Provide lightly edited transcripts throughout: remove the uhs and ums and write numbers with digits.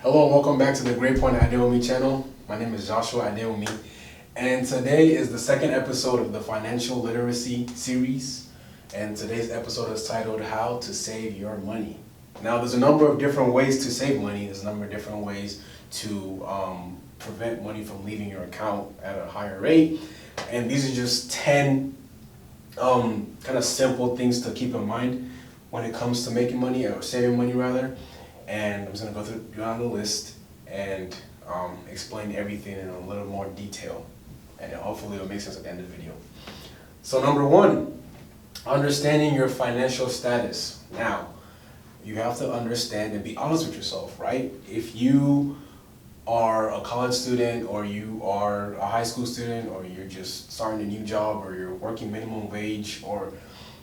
Hello and welcome back to the Great Point Adewunmi channel. My name is Joshua Adewunmi, and today is the second episode of the Financial Literacy series. And today's episode is titled How to Save Your Money. Now, there's a number of different ways to save money. There's a number of different ways to prevent money from leaving your account at a higher rate. And these are just 10 kind of simple things to keep in mind when it comes to making money, or saving money rather. And I'm just going to go through down the list and explain everything in a little more detail. And hopefully it'll make sense at the end of the video. So number one, understanding your financial status. Now, you have to understand and be honest with yourself, right? If you are a college student, or you are a high school student, or you're just starting a new job, or you're working minimum wage, or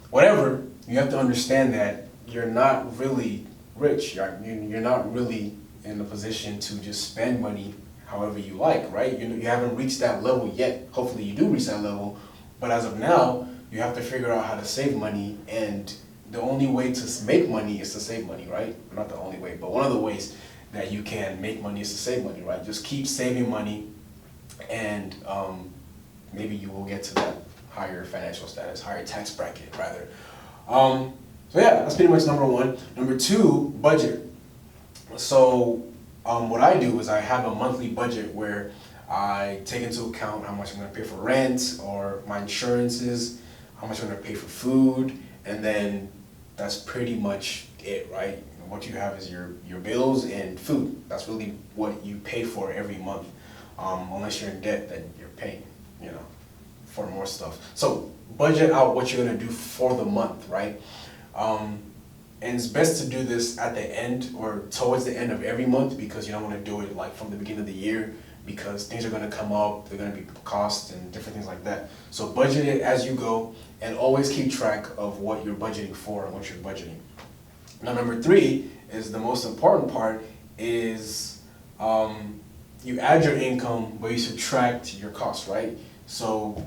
whatever, you have to understand that you're not really rich. You're not really in a position to just spend money however you like, right? You haven't reached that level yet. Hopefully you do reach that level, but as of now, you have to figure out how to save money, and the only way to make money is to save money, right? Not the only way, but one of the ways that you can make money is to save money, right? Just keep saving money, and maybe you will get to that higher financial status, higher tax bracket rather. So yeah, that's pretty much number one. Number two, budget. So what I do is I have a monthly budget where I take into account how much I'm going to pay for rent, or my insurances, how much I'm going to pay for food, and then that's pretty much it, right? What you have is your bills and food. That's really what you pay for every month, unless you're in debt, then you're paying, for more stuff. So budget out what you're going to do for the month, right? And it's best to do this at the end, or towards the end of every month, because you don't want to do it like from the beginning of the year, because things are going to come up, they're going to be costs and different things like that. So budget it as you go, and always keep track of what you're budgeting for and what you're budgeting. Now, number three is the most important part, is you add your income, but you subtract your costs, right? So,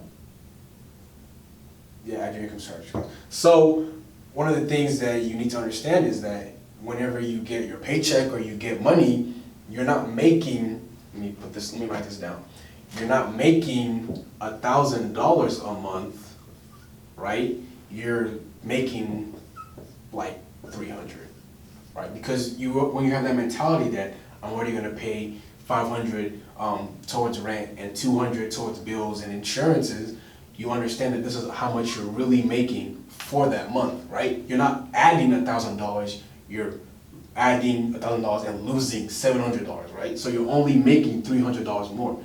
yeah, add your income, subtract your costs. So, one of the things that you need to understand is that whenever you get your paycheck or you get money, you're not making, let me write this down. You're not making $1,000 a month, right? You're making like 300, right? Because when you have that mentality that I'm already gonna pay 500 towards rent and 200 towards bills and insurances, you understand that this is how much you're really making for that month, right? You're not adding $1,000, you're adding $1,000 and losing $700, right? So you're only making $300 more.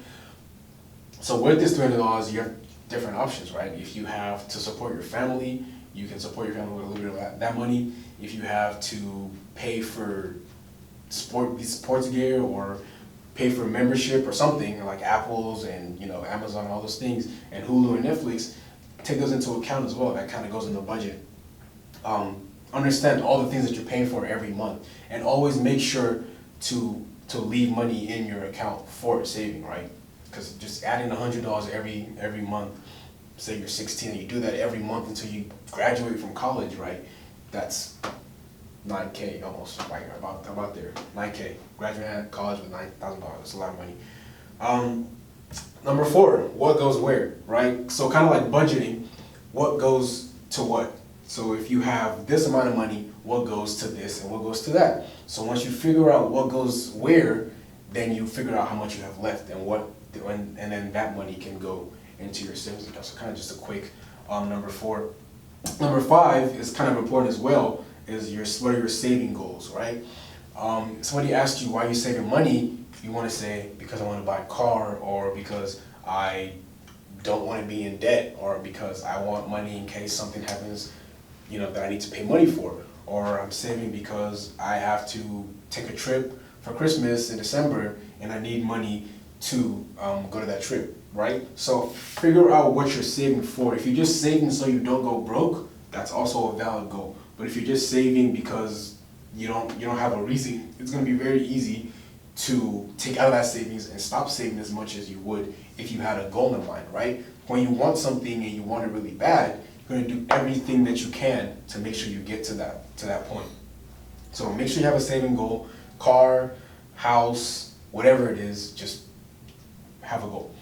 So with this $300, you have different options, right? If you have to support your family, you can support your family with a little bit of that money. If you have to pay for sports gear, or pay for membership or something like Apple's and Amazon and all those things, and Hulu and Netflix, take those into account as well. That kind of goes in the budget. Understand all the things that you're paying for every month, and always make sure to leave money in your account for saving, right? Because just adding $100 every month, say you're 16 and you do that every month until you graduate from college, right? That's $9K almost, like about there. $9K. Graduating at college with $9,000. That's a lot of money. Number four, what goes where, right? So kind of like budgeting, what goes to what? So if you have this amount of money, what goes to this and what goes to that? So once you figure out what goes where, then you figure out how much you have left, and then that money can go into your savings account. So kind of just a quick number four. Number five is kind of important as well, is what are your saving goals, right? Somebody asks you why you're saving money, you want to say because I want to buy a car, or because I don't want to be in debt, or because I want money in case something happens, that I need to pay money for, or I'm saving because I have to take a trip for Christmas in December and I need money to go to that trip, right? So figure out what you're saving for. If you're just saving so you don't go broke, that's also a valid goal. But if you're just saving because you don't have a reason, it's going to be very easy to take out of that savings and stop saving as much as you would if you had a goal in mind, right? When you want something and you want it really bad, you're going to do everything that you can to make sure you get to that point. So make sure you have a saving goal: car, house, whatever it is, just have a goal.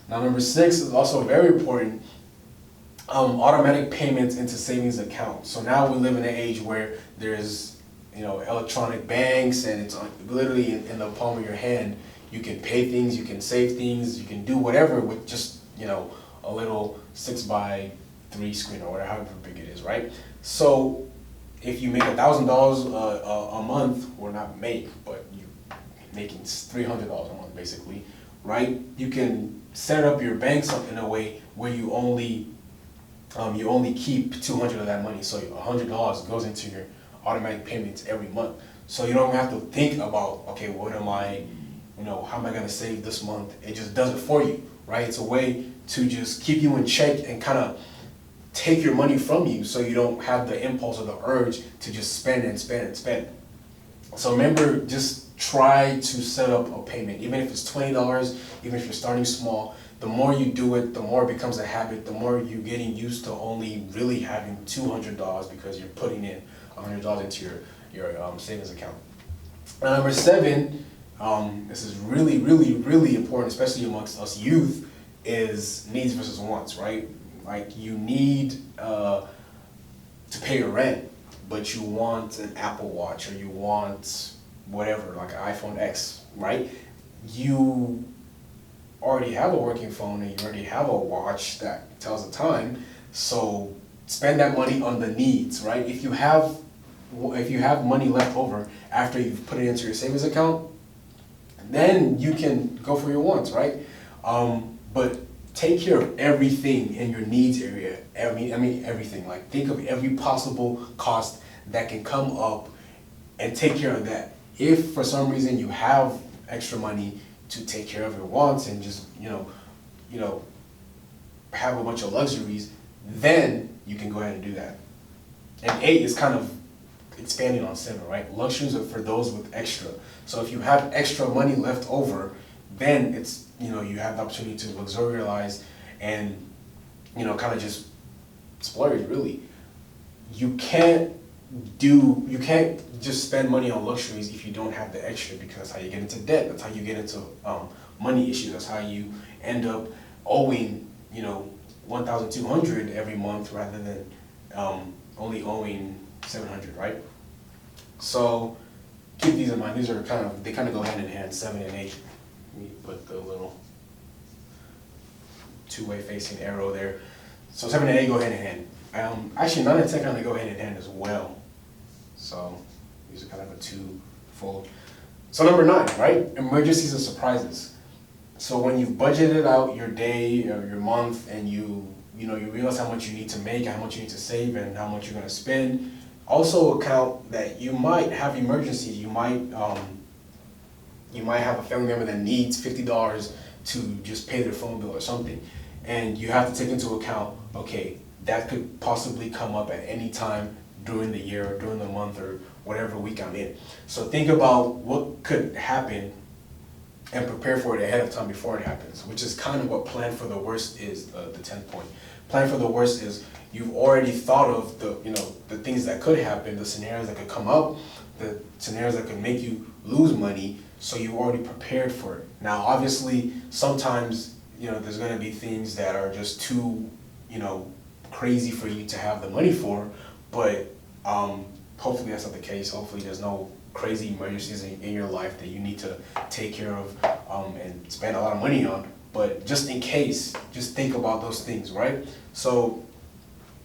Now number 6 is also very important, automatic payments into savings account. So now we live in an age where there's, electronic banks, and it's literally in the palm of your hand. You can pay things, you can save things, you can do whatever with just, a little 6x3 screen or whatever, however big it is, right? So if you make $1,000 a month, or not make, but you're making $300 a month basically, right? You can set up your banks up in a way where you only keep 200 of that money. So $100 goes into your automatic payments every month. So you don't have to think about, okay, what am I, how am I gonna save this month? It just does it for you, right? It's a way to just keep you in check and kind of take your money from you, so you don't have the impulse or the urge to just spend and spend and spend. So remember, just try to set up a payment, even if it's $20, even if you're starting small. The more you do it, the more it becomes a habit, the more you're getting used to only really having $200 because you're putting in $100 into your savings account. Now number 7, this is really, really, really important, especially amongst us youth, is needs versus wants, right? Like you need to pay your rent, but you want an Apple Watch, or you want whatever, like an iPhone X, right? You already have a working phone, and you already have a watch that tells the time, so spend that money on the needs, right? If you have money left over after you've put it into your savings account, then you can go for your wants, right? But take care of everything in your needs area. I mean everything. Like think of every possible cost that can come up and take care of that. If for some reason you have extra money to take care of your wants and just have a bunch of luxuries, then you can go ahead and do that. And 8 is kind of expanding on 7, right? Luxuries are for those with extra. So if you have extra money left over, then it's, you have the opportunity to luxurialize and, kind of just splurge, really. You can't just spend money on luxuries if you don't have the extra, because that's how you get into debt. That's how you get into money issues. That's how you end up owing, $1,200 every month rather than only owing $700, right? So keep these in mind. These are they kind of go hand in hand, 7 and 8. Let me put the little two-way facing arrow there. So 7 and 8 go hand in hand. Actually 9 and 10 kind of go hand in hand as well. So these are kind of a two-fold. So number 9, right? Emergencies and surprises. So when you've budgeted out your day or your month, and you realize how much you need to make, how much you need to save, and how much you're going to spend, also account that you might have emergencies. You might have a family member that needs $50 to just pay their phone bill or something, and you have to take into account, okay, that could possibly come up at any time during the year or during the month or whatever week I'm in. So think about what could happen and prepare for it ahead of time before it happens, which is kind of what plan for the worst is, the 10th point. Plan for the worst is you've already thought of the things that could happen, the scenarios that could come up, the scenarios that could make you lose money, so you already prepared for it. Now, obviously, sometimes, there's going to be things that are just too, crazy for you to have the money for, but hopefully that's not the case. Hopefully there's no crazy emergencies in your life that you need to take care of and spend a lot of money on. But just in case, just think about those things, right? So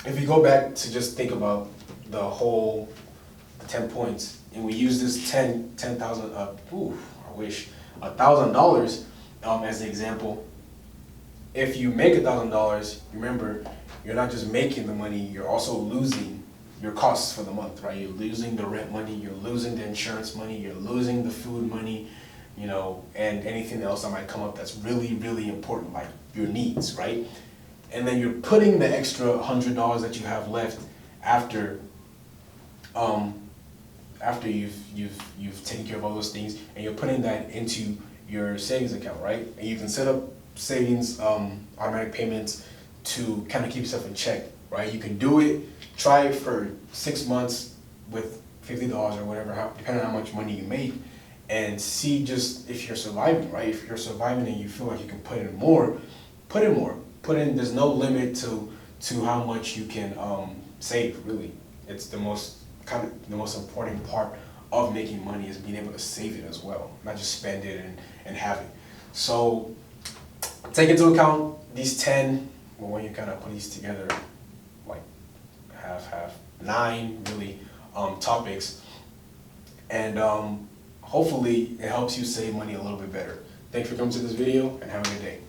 if you go back to just think about the whole 10 points, and we use this $1,000 as an example. If you make $1,000, remember, you're not just making the money, you're also losing your costs for the month, right? You're losing the rent money, you're losing the insurance money, you're losing the food money, and anything else that might come up that's really, really important, like your needs, right? And then you're putting the extra $100 that you have left after you've taken care of all those things, and you're putting that into your savings account, right? And you can set up savings automatic payments to kind of keep yourself in check, right? You can do it, try it for 6 months with $50 or whatever, depending on how much money you make, and see just if you're surviving, right? If you're surviving and you feel like you can put in more, put in more. Put in, there's no limit to how much you can save, really. It's the most important part of making money is being able to save it as well, not just spend it and have it. So take into account these 10, well, when you kind of put these together, like have 9 really topics, and hopefully it helps you save money a little bit better. Thanks for coming to this video and have a good day.